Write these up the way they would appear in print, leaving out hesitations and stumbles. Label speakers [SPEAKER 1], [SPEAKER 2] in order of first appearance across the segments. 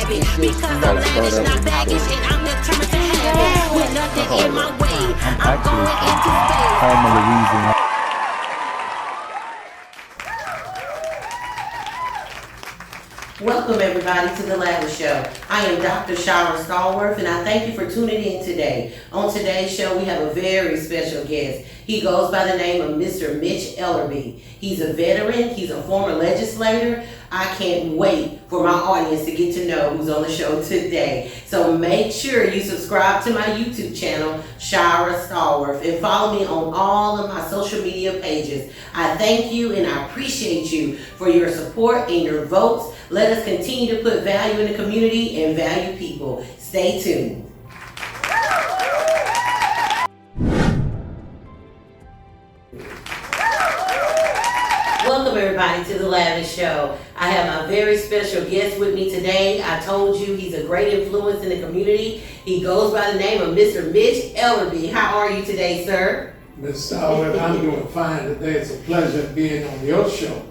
[SPEAKER 1] have it. Because I'm lavish, not baggage, and I'm determined to have it. With nothing in my way, I'm going into space.
[SPEAKER 2] Home of Louisiana.
[SPEAKER 3] Welcome everybody to the Lavish Show. I am Dr. Shara Stallworth and I thank you for tuning in today. On today's show we have a very special guest. He goes by the name of Mr. Mitch Ellerby. He's a veteran, he's a former legislator. I can't wait for my audience to get to know who's on the show today. So make sure you subscribe to my YouTube channel, Shara Stallworth, and follow me on all of my social media pages. I thank you and I appreciate you for your support and your votes. Let us continue to put value in the community and value people. Stay tuned. Welcome everybody to the Lavish Show. I have my very special guest with me today. I told you he's a great influence in the community. He goes by the name of Mr. Mitch Ellerby. How are you today, sir?
[SPEAKER 4] Ms. Stallworth, I'm doing fine today. It's a pleasure being on your show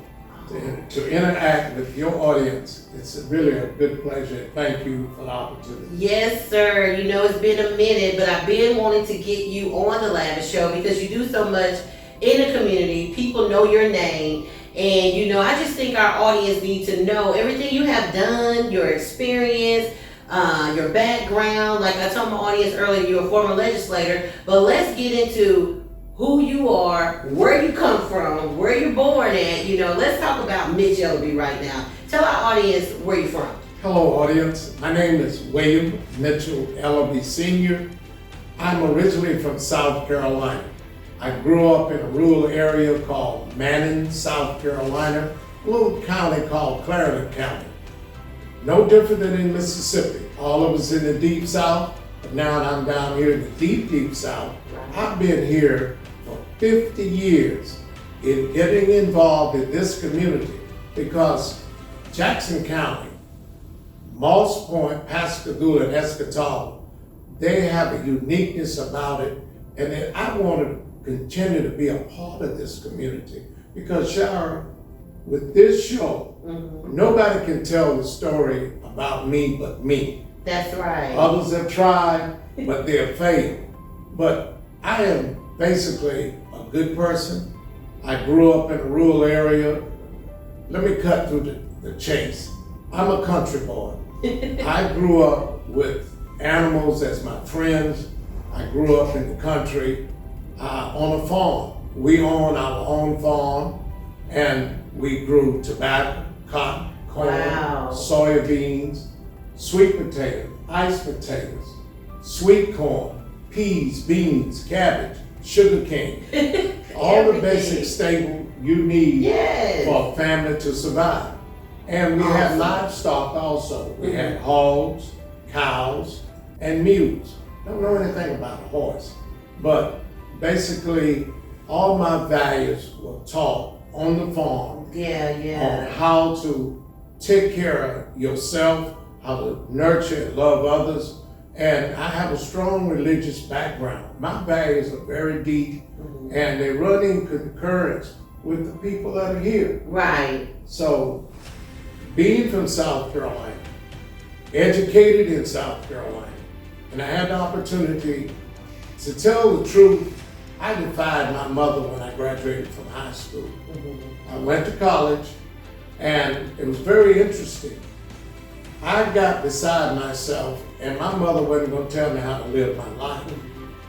[SPEAKER 4] to interact with your audience. It's really a good pleasure. Thank you for the opportunity.
[SPEAKER 3] Yes, sir. You know, it's been a minute, but I've been wanting to get you on the Lavish Show because you do so much in the community. People know your name. And, you know, I just think our audience needs to know everything you have done, your experience, your background. Like I told my audience earlier, you're a former legislator. But let's get into who you are, where you come from, where you're born at. You know, let's talk about Mitch Ellerby right now. Tell our audience where you're from.
[SPEAKER 4] Hello, audience. My name is William Mitchell Ellerby Sr. I'm originally from South Carolina. I grew up in a rural area called Manning, South Carolina, a little county called Clarendon County. No different than in Mississippi. All of us in the deep South, but now I'm down here in the deep, deep South. I've been here for 50 years in getting involved in this community because Jackson County, Moss Point, Pascagoula, and Escataway, they have a uniqueness about it, and then I want to continue to be a part of this community because, Shara, with this show, nobody can tell the story about me but me.
[SPEAKER 3] That's right.
[SPEAKER 4] Others have tried, but they have failed. But I am basically a good person. I grew up in a rural area. Let me cut through the chase. I'm a country boy. I grew up with animals as my friends. I grew up in the country. On a farm. We own our own farm and we grew tobacco, cotton, corn, soybeans, sweet potatoes, iced potatoes, sweet corn, peas, beans, cabbage, sugar cane. All the basic staples you need for a family to survive. And we had livestock also. We had hogs, cows, and mules. Don't know anything about a horse, but basically, all my values were taught on the farm. On how to take care of yourself, how to nurture and love others. And I have a strong religious background. My values are very deep and they run in concurrence with the people that are here.
[SPEAKER 3] Right.
[SPEAKER 4] So, being from South Carolina, educated in South Carolina, and I had the opportunity to tell the truth. I defied my mother when I graduated from high school. I went to college and it was very interesting. I got beside myself and my mother wasn't going to tell me how to live my life.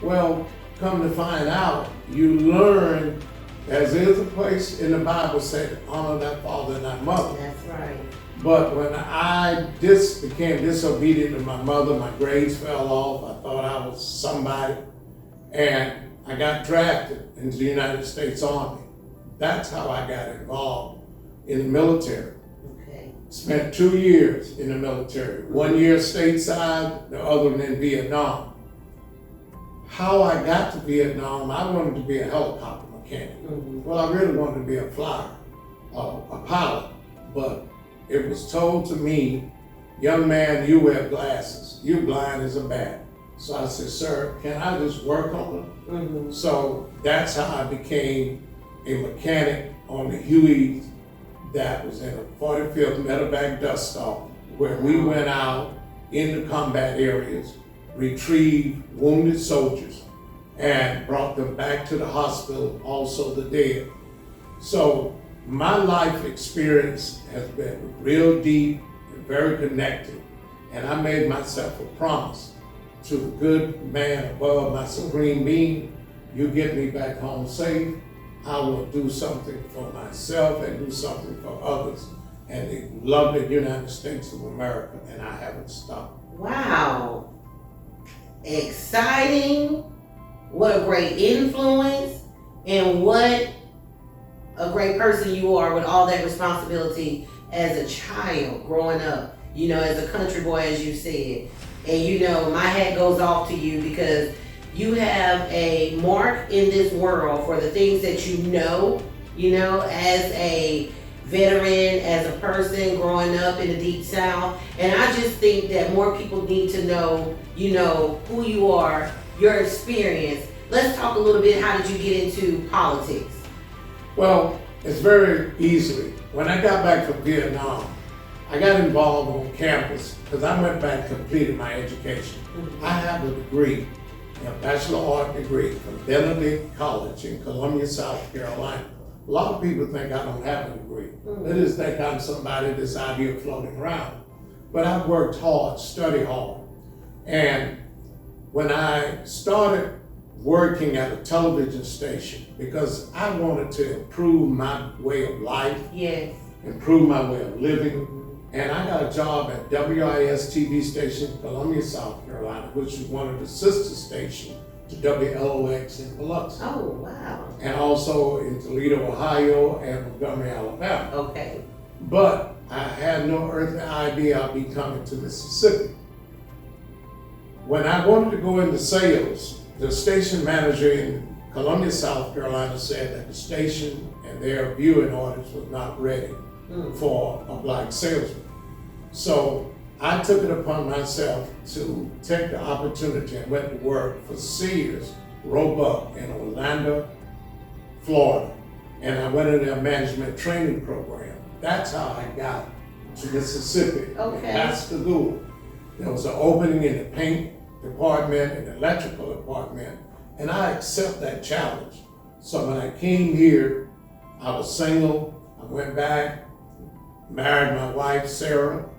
[SPEAKER 4] Well, come to find out, you learn, as is a place in the Bible said, honor thy father and thy mother.
[SPEAKER 3] That's right.
[SPEAKER 4] But when I became disobedient to my mother, my grades fell off. I thought I was somebody. And I got drafted into the United States Army. That's how I got involved in the military.
[SPEAKER 3] Okay.
[SPEAKER 4] Spent 2 years in the military. 1 year stateside, the other one in Vietnam. How I got to Vietnam, I wanted to be a helicopter mechanic. Well, I really wanted to be a flyer, a pilot. But it was told to me, young man, you wear glasses. You're blind as a bat. So I said, sir, can I just work on it? So that's how I became a mechanic on the Huey that was in a 45th medevac dust off where we went out into combat areas, retrieved wounded soldiers, and brought them back to the hospital, also the dead. So my life experience has been real deep and very connected, and I made myself a promise to the good man above, my supreme being: you get me back home safe, I will do something for myself and do something for others and the lovely United States of America, and I haven't stopped.
[SPEAKER 3] Wow. Exciting. What a great influence, and what a great person you are with all that responsibility as a child growing up, you know, as a country boy, as you said. And you know, my hat goes off to you, because you have a mark in this world for the things that you know, as a veteran, as a person growing up in the Deep South. And I just think that more people need to know, who you are, your experience. Let's talk a little bit, how did you get into politics?
[SPEAKER 4] Well, it's very easily. When I got back from Vietnam, I got involved on campus because I went back and completed my education.
[SPEAKER 3] Mm-hmm.
[SPEAKER 4] I have a degree, a Bachelor of Arts degree from Benedict College in Columbia, South Carolina. A lot of people think I don't have a degree.
[SPEAKER 3] Mm-hmm.
[SPEAKER 4] They just think I'm somebody that's out here floating around. But I've worked hard, studied hard. And when I started working at a television station, because I wanted to improve my way of life,
[SPEAKER 3] yes,
[SPEAKER 4] improve my way of living, and I got a job at WIS TV station in Columbia, South Carolina, which is one of the sister stations to WLOX in Biloxi.
[SPEAKER 3] Oh, wow.
[SPEAKER 4] And also in Toledo, Ohio, and Montgomery, Alabama.
[SPEAKER 3] Okay.
[SPEAKER 4] But I had no earthly idea I'd be coming to Mississippi. When I wanted to go into sales, the station manager in Columbia, South Carolina said that the station and their viewing audience was not ready for a black salesman. So I took it upon myself to take the opportunity and went to work for Sears Roebuck in Orlando, Florida. And I went in their management training program. That's how I got to Mississippi.
[SPEAKER 3] Okay.
[SPEAKER 4] Pascagoula. There was an opening in the paint department and the electrical department, and I accept that challenge. So when I came here, I was single. I went back, married my wife, Sarah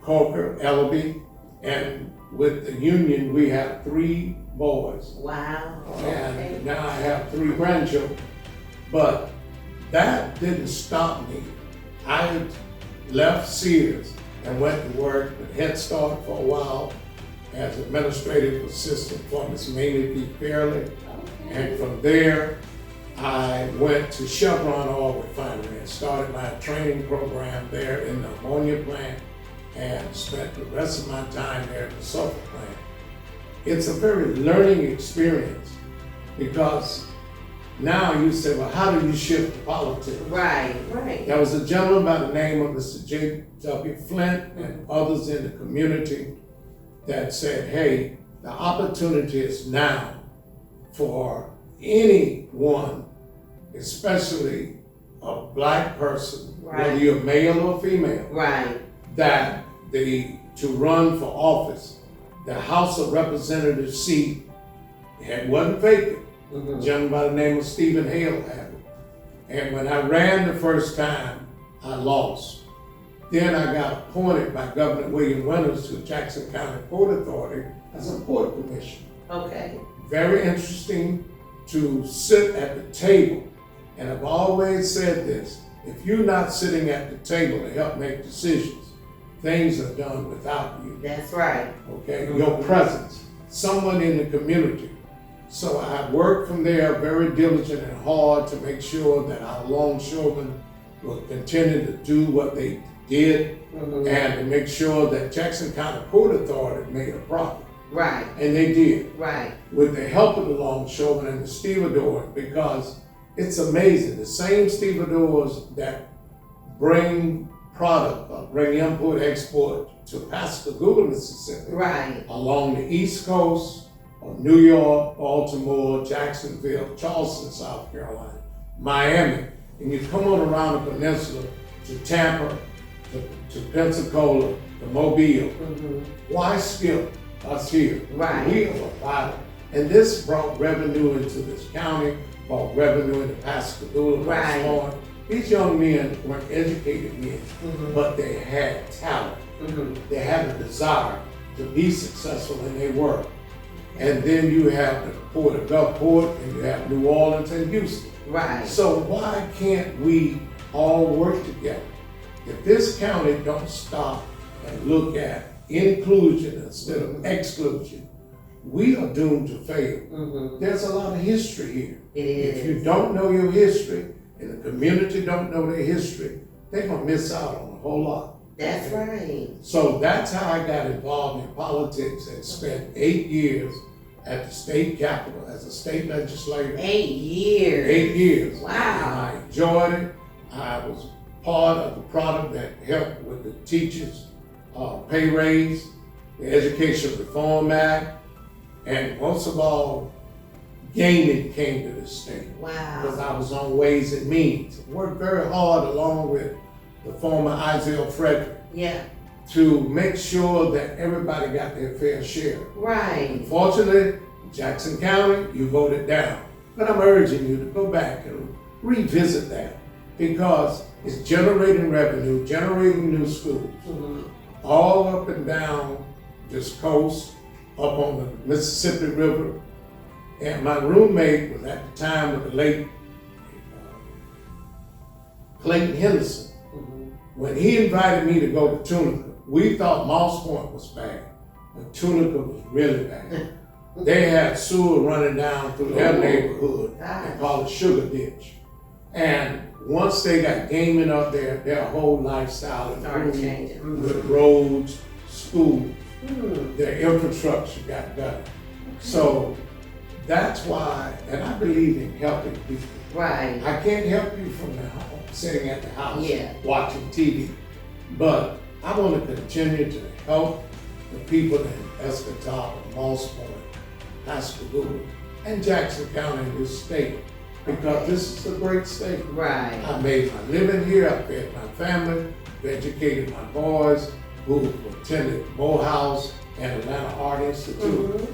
[SPEAKER 4] Coker, Ellerby, and with the union, we have 3 boys.
[SPEAKER 3] Wow.
[SPEAKER 4] And now I have 3 grandchildren. But that didn't stop me. I left Sears and went to work with Head Start for a while as administrative assistant for Ms. Mamie P. Fairley.
[SPEAKER 3] Okay.
[SPEAKER 4] And from there, I went to Chevron Oil Refinery and started my training program there in the ammonia plant and spent the rest of my time there at the sulfur plant. It's a very learning experience, because now you say, well, how do you shift to politics?
[SPEAKER 3] Right, right.
[SPEAKER 4] There was a gentleman by the name of Mr. J.W. Flint and others in the community that said, hey, the opportunity is now for anyone, especially a black person,
[SPEAKER 3] Right.
[SPEAKER 4] whether you're male or female,
[SPEAKER 3] Right.
[SPEAKER 4] that to run for office. The House of Representatives seat wasn't vacant. A gentleman by the name of Stephen Hale had it. And when I ran the first time, I lost. Then I got appointed by Governor William Winters to Jackson County Port Authority as a port commissioner.
[SPEAKER 3] Okay.
[SPEAKER 4] Very interesting to sit at the table. And I've always said this: if you're not sitting at the table to help make decisions, things are done without you.
[SPEAKER 3] That's right.
[SPEAKER 4] Okay, your presence, someone in the community. So I worked from there very diligent and hard to make sure that our longshoremen will continue to do what they did and to make sure that Jackson County Port Authority made a profit.
[SPEAKER 3] Right.
[SPEAKER 4] And they did.
[SPEAKER 3] Right.
[SPEAKER 4] With the help of the longshoremen and the stevedores, because it's amazing. The same stevedores that bring product, bring import, export to Pascagoula, Mississippi,
[SPEAKER 3] Right.
[SPEAKER 4] along the East Coast of New York, Baltimore, Jacksonville, Charleston, South Carolina, Miami, and you come on around the peninsula to Tampa, to Pensacola, the Mobile. Why skip us here?
[SPEAKER 3] Right.
[SPEAKER 4] We are vital. And this brought revenue into this county, brought revenue into Pascagoula,
[SPEAKER 3] Right.
[SPEAKER 4] These young men weren't educated men, but they had talent. They had a desire to be successful in their work. And then you have the Port of Gulfport, and you have New Orleans and Houston.
[SPEAKER 3] Right.
[SPEAKER 4] So why can't we all work together? If this county don't stop and look at inclusion instead of exclusion, we are doomed to fail. There's a lot of history here.
[SPEAKER 3] It is.
[SPEAKER 4] If you don't know your history, and the community don't know their history, they're gonna miss out on a whole lot.
[SPEAKER 3] That's right.
[SPEAKER 4] So that's how I got involved in politics and spent 8 years at the state capitol as a state legislator.
[SPEAKER 3] 8 years.
[SPEAKER 4] 8 years.
[SPEAKER 3] Wow.
[SPEAKER 4] And I enjoyed it. I was part of the product that helped with the teachers' pay raise, the Education Reform Act, and most of all, gaming came to the state.
[SPEAKER 3] Wow.
[SPEAKER 4] Because I was on Ways and Means. Worked very hard along with the former Isaiah Frederick
[SPEAKER 3] Yeah.
[SPEAKER 4] to make sure that everybody got their fair share.
[SPEAKER 3] Right.
[SPEAKER 4] Unfortunately, Jackson County, you voted down. But I'm urging you to go back and revisit that because it's generating revenue, generating new schools, all up and down this coast, up on the Mississippi River. And my roommate was at the time with the late Clayton Henderson. When he invited me to go to Tunica, we thought Moss Point was bad, but Tunica was really bad. They had sewer running down through their neighborhood. They call it Sugar Ditch. And once they got gaming up there, their whole lifestyle
[SPEAKER 3] Started
[SPEAKER 4] improved
[SPEAKER 3] changing.
[SPEAKER 4] with roads, schools, their infrastructure got better. So that's why, and I believe in helping people.
[SPEAKER 3] Right.
[SPEAKER 4] I can't help you from the home, sitting at the house,
[SPEAKER 3] Yeah.
[SPEAKER 4] watching TV. But I want to continue to help the people in Escatawpa, Moss Point, Pascagoula, and Jackson County in this state. Because this is a great state.
[SPEAKER 3] Right.
[SPEAKER 4] I made my living here, I fed my family, educated my boys who attended Morehouse and Atlanta Art Institute.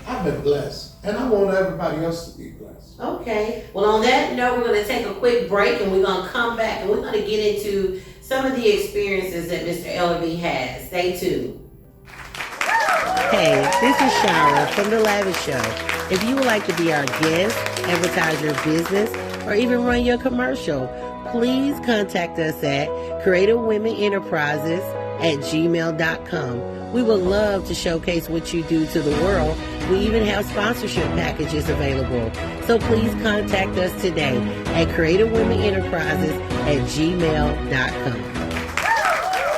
[SPEAKER 4] I've been blessed, and I want everybody else to be blessed.
[SPEAKER 3] Okay. Well, on that note, we're going to take a quick break and we're going to come back and we're going to get into some of the experiences that Mr. Ellerby has. Stay tuned. Hey, this is Shara from The Lavish Show. If you would like to be our guest, advertise your business, or even run your commercial, please contact us at creativewomenenterprises@gmail.com. We would love to showcase what you do to the world. We even have sponsorship packages available. So please contact us today at creativewomenenterprises@gmail.com.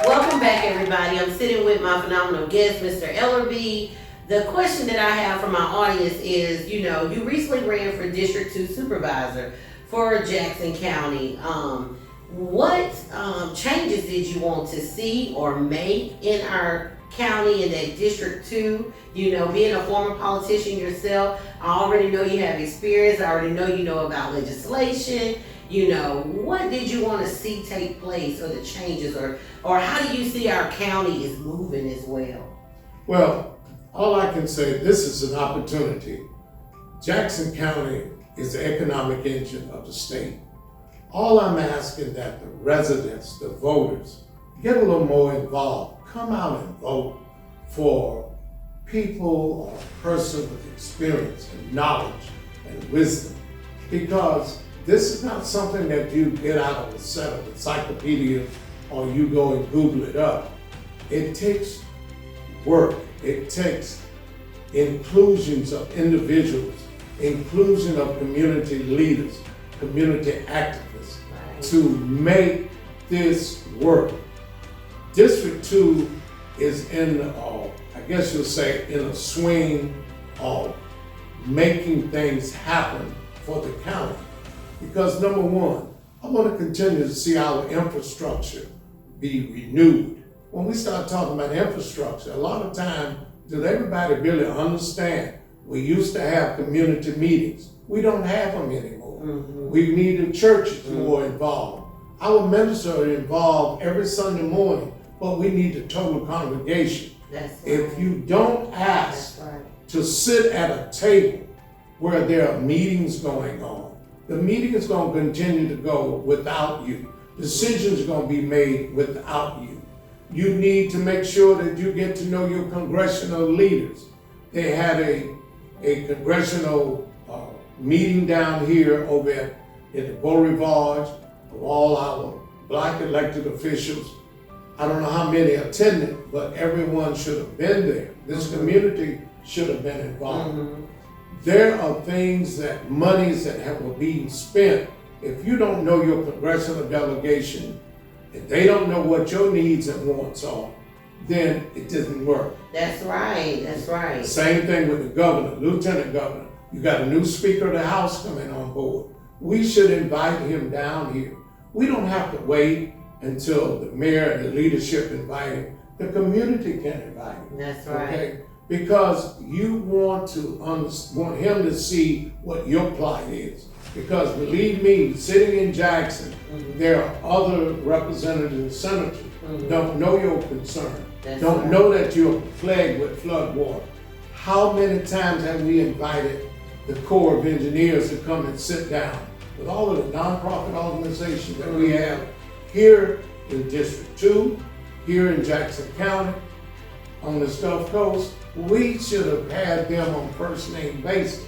[SPEAKER 3] Welcome back, everybody. I'm sitting with my phenomenal guest, Mr. Ellerby. The question that I have for my audience is, you recently ran for District 2 Supervisor for Jackson County. What changes did you want to see or make in our county in that District 2? Being a former politician yourself, I already know you have experience. I already know you know about legislation. What did you want to see take place, or the changes, or how do you see our county is moving as well?
[SPEAKER 4] Well, all I can say, this is an opportunity. Jackson County is the economic engine of the state. All I'm asking that the residents, the voters, get a little more involved. Come out and vote for people or a person with experience and knowledge and wisdom. Because this is not something that you get out of a set of encyclopedias or you go and Google it up. It takes work. It takes inclusions of individuals, inclusion of community leaders, community activists to make this work. District 2 is in, I guess you'll say, in a swing of making things happen for the county. Because number one, I want to continue to see our infrastructure be renewed. When we start talking about infrastructure, a lot of time, does everybody really understand? We used to have community meetings. We don't have them anymore. We need the churches more involved. Our ministers are involved every Sunday morning but we need the total congregation.
[SPEAKER 3] That's right.
[SPEAKER 4] If you don't ask
[SPEAKER 3] That's right.
[SPEAKER 4] to sit at a table where there are meetings going on, the meeting is going to continue to go without you. Decisions are going to be made without you. You need to make sure that you get to know your congressional leaders. They had a congressional meeting down here over at the Beau Rivage of all our black elected officials. I don't know how many attended, but everyone should have been there. This community should have been involved. There are things that monies that were being spent. If you don't know your congressional delegation, if they don't know what your needs and wants are, then it doesn't work.
[SPEAKER 3] That's right. That's right.
[SPEAKER 4] Same thing with the governor, lieutenant governor. You got a new Speaker of the House coming on board. We should invite him down here. We don't have to wait until the mayor and the leadership invite him. The community can invite him.
[SPEAKER 3] That's right.
[SPEAKER 4] Okay? Because you want him to see what your plight is. Because believe me, sitting in Jackson, there are other representatives and senators don't know your concern. Don't know that you're plagued with flood water. How many times have we invited the Corps of Engineers to come and sit down with all of the nonprofit organizations that we have here in District 2, here in Jackson County, on the Gulf Coast? We should have had them on first name basis,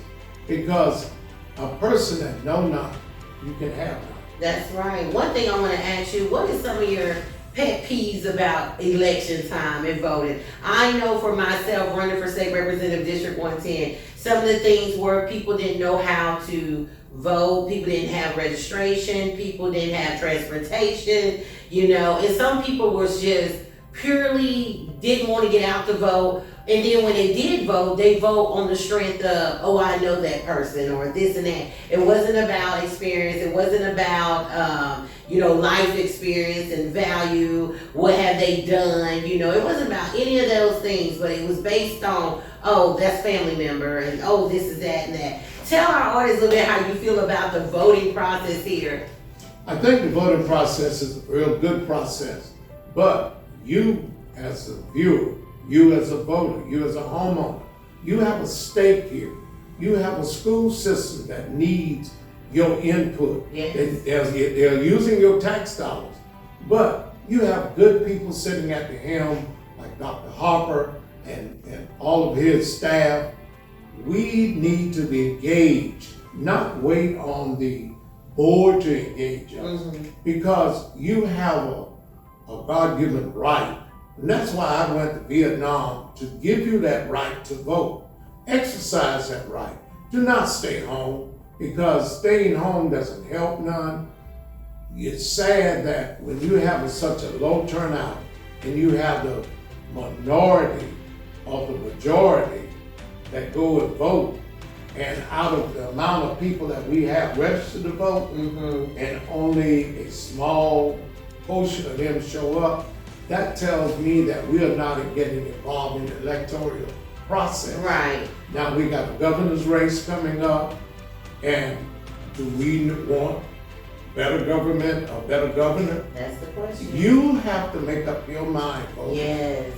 [SPEAKER 4] because a person that know nothing, you can have nothing.
[SPEAKER 3] That's right. One thing I want to ask you, what is some of your pet peeves about election time and voting? I know for myself, running for state representative District 110, some of the things were people didn't know how to vote, people didn't have registration, people didn't have transportation, and some people was just purely didn't want to get out to vote. And then when they did vote, they vote on the strength of, oh, I know that person, or this and that. It wasn't about experience. It wasn't about, life experience and value. What have they done? It wasn't about any of those things, but it was based on, oh, that's family member, and oh, this is that and that. Tell our audience a little bit how you feel about the voting process here.
[SPEAKER 4] I think the voting process is a real good process, but you as a viewer, you as a voter, you as a homeowner, you have a stake here. You have a school system that needs your input.
[SPEAKER 3] Yes.
[SPEAKER 4] They're using your tax dollars, but you have good people sitting at the helm, like Dr. Harper and all of his staff. We need to be engaged, not wait on the board to engage us, because you have a God-given right. And that's why I went to Vietnam, to give you that right to vote. Exercise that right. Do not stay home, because staying home doesn't help none. It's sad that when you have such a low turnout and you have the minority of the majority that go and vote, and out of the amount of people that we have registered to vote, and only a small portion of them show up, that tells me that we are not getting involved in the electoral process.
[SPEAKER 3] Right.
[SPEAKER 4] Now we got the governor's race coming up, and do we want better government or better governor?
[SPEAKER 3] That's the question.
[SPEAKER 4] You have to make up your mind, folks,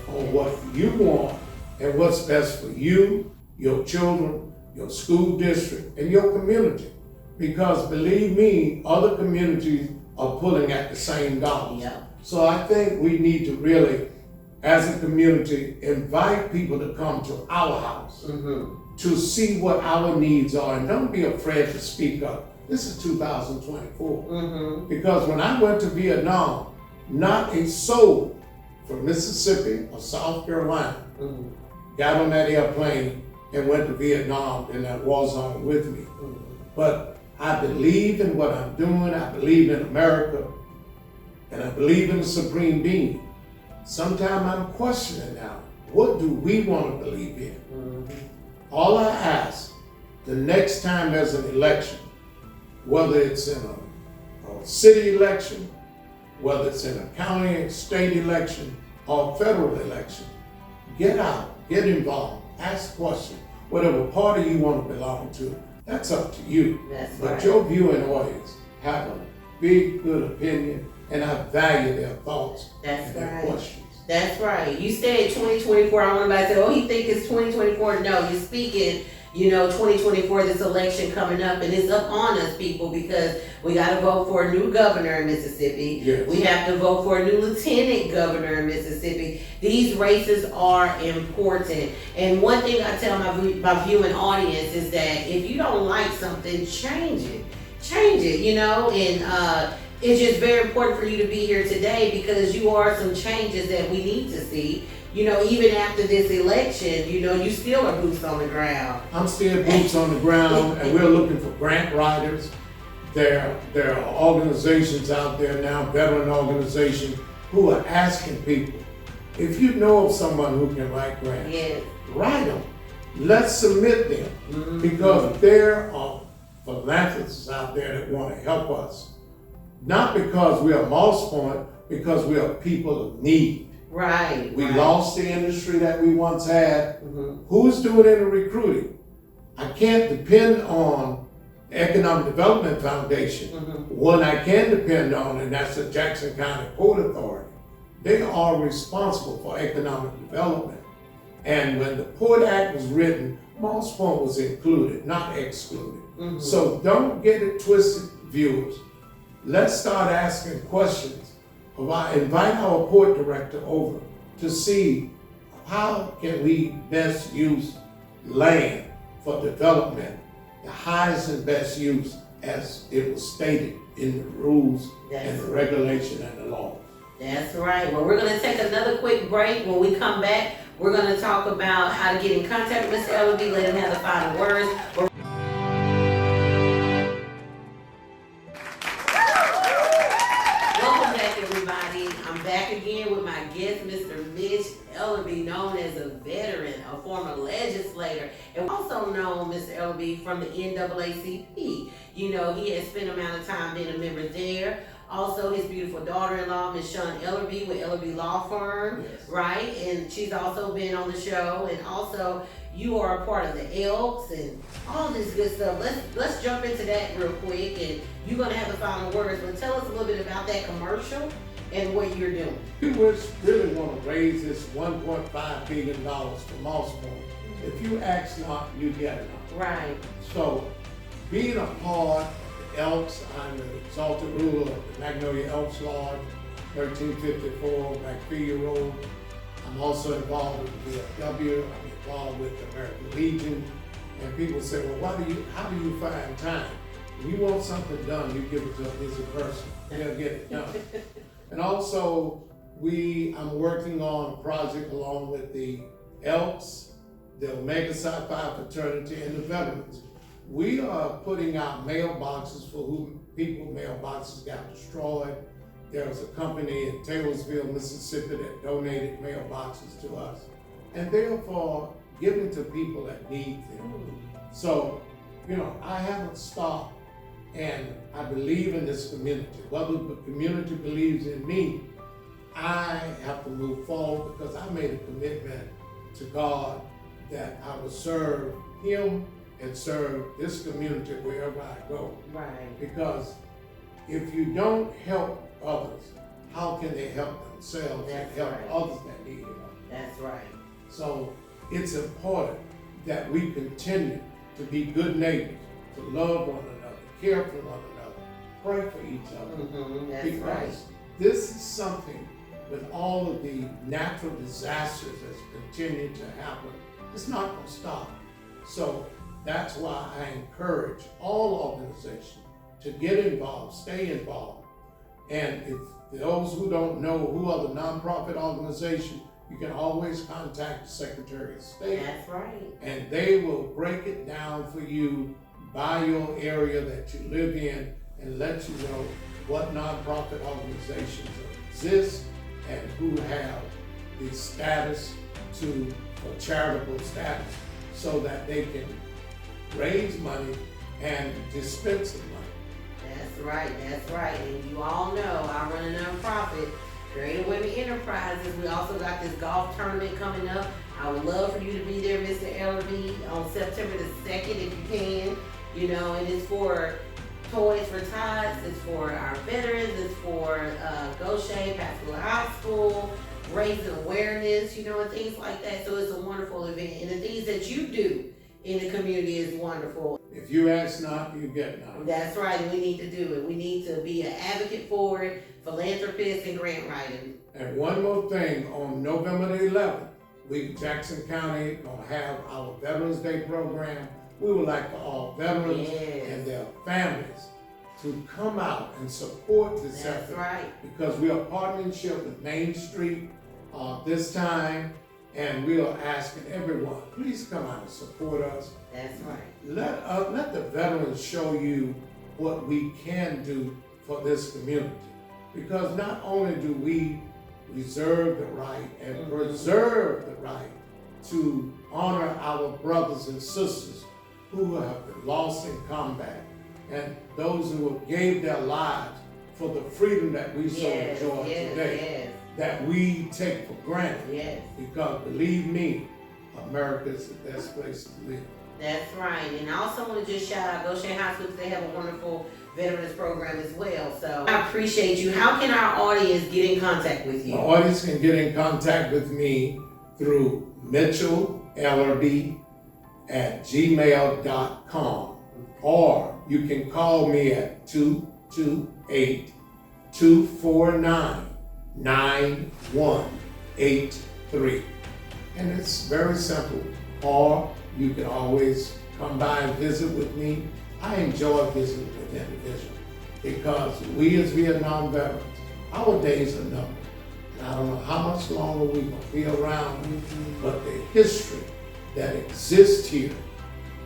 [SPEAKER 4] on what you want and what's best for you, your children, your school district, and your community. Because believe me, other communities are pulling at the same dollars.
[SPEAKER 3] Yeah.
[SPEAKER 4] So I think we need to really, as a community, invite people to come to our house to see what our needs are, and don't be afraid to speak up. This is 2024. Because when I went to Vietnam, not a soul from Mississippi or South Carolina got on that airplane and went to Vietnam in that war zone with me. But I believe in what I'm doing. I believe in America, and I believe in the supreme being. Sometimes I'm questioning now, what do we want to believe in? All I ask, the next time there's an election, whether it's in a city election, whether it's in a county and state election, or federal election, get out, get involved, ask questions. Whatever party you want to belong to, that's up to you.
[SPEAKER 3] That's
[SPEAKER 4] but
[SPEAKER 3] right.
[SPEAKER 4] your viewing audience have a big, good opinion, and I value their thoughts
[SPEAKER 3] That's
[SPEAKER 4] and their
[SPEAKER 3] right.
[SPEAKER 4] questions.
[SPEAKER 3] That's right. You said 2024. I want everybody to say, oh, he think it's 2024. No, you're speaking, 2024, this election coming up, and it's up on us, people, because we got to vote for a new governor in Mississippi.
[SPEAKER 4] Yes.
[SPEAKER 3] We have to vote for a new lieutenant governor in Mississippi. These races are important. And one thing I tell my viewing audience is that if you don't like something, change it. Change it, and it's just very important for you to be here today because you are some changes that we need to see. Even after this election, you still are boots on the ground.
[SPEAKER 4] I'm still boots on the ground, and we're looking for grant writers. There are organizations out there now, veteran organizations, who are asking people, if you know of someone who can write grants,
[SPEAKER 3] Yes.
[SPEAKER 4] write them. Let's submit them.
[SPEAKER 3] Mm-hmm.
[SPEAKER 4] Because there are philanthropists out there that want to help us. Not because we are Moss Point, because we are people of need.
[SPEAKER 3] Right.
[SPEAKER 4] We
[SPEAKER 3] right.
[SPEAKER 4] lost the industry that we once had.
[SPEAKER 3] Mm-hmm.
[SPEAKER 4] Who's doing any recruiting? I can't depend on the Economic Development Foundation.
[SPEAKER 3] Mm-hmm.
[SPEAKER 4] One I can depend on, and that's the Jackson County Port Authority. They are responsible for economic development. And when the Port Act was written, Moss Point was included, not excluded.
[SPEAKER 3] Mm-hmm.
[SPEAKER 4] So don't get it twisted, viewers. Let's start asking questions. Invite our port director over to see how can we best use land for development, the highest and best use as it was stated in the rules and the regulation and the law.
[SPEAKER 3] That's right. Well, we're going to take another quick break. When we come back, we're going to talk about how to get in contact with Mr. Ellerby, let him have the final words. Welcome back, everybody. I'm back again with my guest, Mr. Mitch Ellerby, known as a veteran, a former legislator, and also known, Mr. Ellerby, from the NAACP. He has spent an amount of time being a member there. Also, his beautiful daughter-in-law, Ms. Shawn Ellerby, with Ellerby Law Firm,
[SPEAKER 4] Yes.
[SPEAKER 3] right? And she's also been on the show. And also, you are a part of the Elks and all this good stuff. Let's jump into that real quick, and you're gonna have the final words. But tell us a little bit about that commercial and what you're doing.
[SPEAKER 4] We really want to raise this $1.5 billion for Moss Point. If you ask not, you get not.
[SPEAKER 3] Right.
[SPEAKER 4] So, being a part of the Elks, I'm the exalted ruler of the Magnolia Elks Lodge, 1354 McPhee Road. I'm also involved with the VFW. I'm involved with the American Legion. And people say, well, how do you find time? When you want something done, you give it to a busy person. They'll get it done. And also, I'm working on a project along with the Elks, the Omega Psi Phi fraternity, and the veterans. We are putting out mailboxes for whom mailboxes got destroyed. There was a company in Taylorsville, Mississippi that donated mailboxes to us. And therefore, giving to people that need them. So, I haven't stopped, and I believe in this community. Whether the community believes in me, I have to move forward because I made a commitment to God that I will serve Him and serve this community wherever I go.
[SPEAKER 3] Right.
[SPEAKER 4] Because if you don't help others, how can they help themselves and help others that need help?
[SPEAKER 3] That's right.
[SPEAKER 4] So it's important that we continue to be good neighbors, to love one another, care for one another, pray for each other.
[SPEAKER 3] Mm-hmm. That's
[SPEAKER 4] Because
[SPEAKER 3] right.
[SPEAKER 4] this is something with all of the natural disasters that's continuing to happen, it's not going to stop. So that's why I encourage all organizations to get involved, stay involved. And if those who don't know who are the nonprofit organizations, you can always contact the Secretary of State.
[SPEAKER 3] That's right.
[SPEAKER 4] And they will break it down for you by your area that you live in and let you know what nonprofit organizations exist and who have the status for charitable status so that they can raise money and dispense the money.
[SPEAKER 3] That's right. And you all know I run a nonprofit, Creative Women Enterprises. We also got this golf tournament coming up. I would love for you to be there, Mr. Ellerby, on September the 2nd if you can. And it's for Toys for Tots, it's for our veterans, it's for Goshen, Pascagoula High School, raising awareness, you know, and things like that. So it's a wonderful event. And the things that you do in the community is wonderful.
[SPEAKER 4] If you ask not, you get not.
[SPEAKER 3] That's right. We need to do it. We need to be an advocate for it, philanthropist, and grant writing.
[SPEAKER 4] And one more thing, on November the 11th, we, Jackson County, gonna have our Veterans Day program. We would like for all veterans and their families to come out and support this effort.
[SPEAKER 3] That's right.
[SPEAKER 4] Because we are partnership with Main Street this time, and we are asking everyone, please come out and support us.
[SPEAKER 3] That's right.
[SPEAKER 4] Let the veterans show you what we can do for this community. Because not only do we reserve the right and preserve the right to honor our brothers and sisters who have been lost in combat, and those who gave their lives for the freedom that we so enjoy today, that we take for granted. Because believe me, America is the best place to live.
[SPEAKER 3] That's right. And I also want to just shout out Goshen High School because they have a wonderful veterans program as well. So I appreciate you. How can our audience get in contact with you?
[SPEAKER 4] The audience can get in contact with me through Mitchell Ellerby at gmail.com, or you can call me at 228-249-9183. And it's very simple. Or you can always come by and visit with me. I enjoy visiting with individuals because we as Vietnam veterans, our days are numbered. And I don't know how much longer we're going to be around, but the history that exists here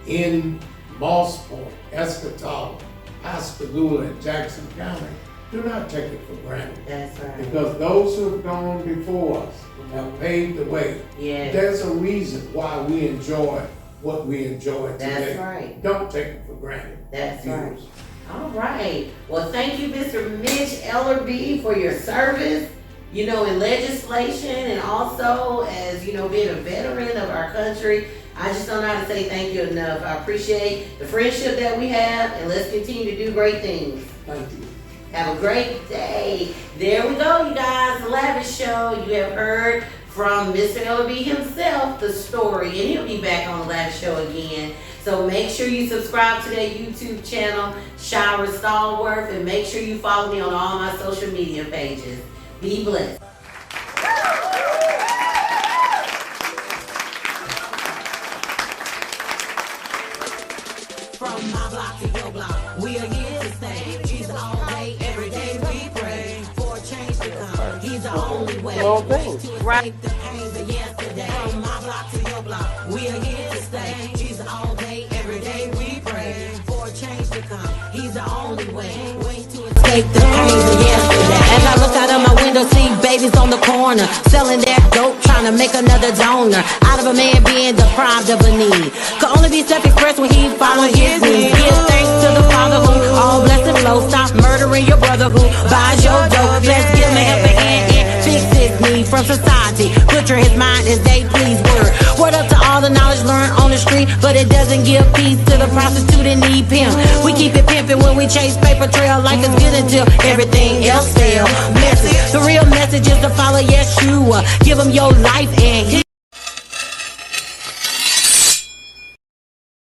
[SPEAKER 4] in Mosspoint, Escataway, Pascagoula, and Jackson County, do not take it for granted.
[SPEAKER 3] That's right.
[SPEAKER 4] Because those who have gone before us have paved the way. There's a reason why we enjoy what we enjoy today.
[SPEAKER 3] That's right.
[SPEAKER 4] Don't take it for granted.
[SPEAKER 3] That's right. All right. Well, thank you, Mr. Mitch Ellerby, for your service, you know, in legislation and also as, you know, being a veteran of our country. I just don't know how to say thank you enough. I appreciate the friendship that we have, and let's continue to do great things.
[SPEAKER 4] Thank you.
[SPEAKER 3] Have a great day. There we go, you guys. The Lavish Show. You have heard from Mr. Ellerby himself the story, and he'll be back on the Lavish Show again. So make sure you subscribe to that YouTube channel, Shira Stallworth, and make sure you follow me on all my social media pages. Be blessed.
[SPEAKER 2] From my block to your block, we are here to stay. Jesus all day, every day we pray for a change to come. He's the only way. To escape the pains of yesterday. From my block to your block, we are here to stay. Jesus all day, every day we pray for a change to come. He's the only way. To escape the pains of yesterday. As I look out of my window, see babies on the corner selling their dope, trying to make another donor out of a man being deprived of a need. Could only be self-expressed when he followed his needs. Give thanks to the Father who all blessed and flow. Stop murdering your brother who buys your dope. Let's give him a helping hand and fix his need from society. Butcher his mind as they please. Word up to all the knowledge learned on the street, but it doesn't give peace to the prostitute and need pimp. We keep it pimping when we chase paper trail like it's good until everything else fail. Message, the real message is to follow Yeshua. Give him your life and he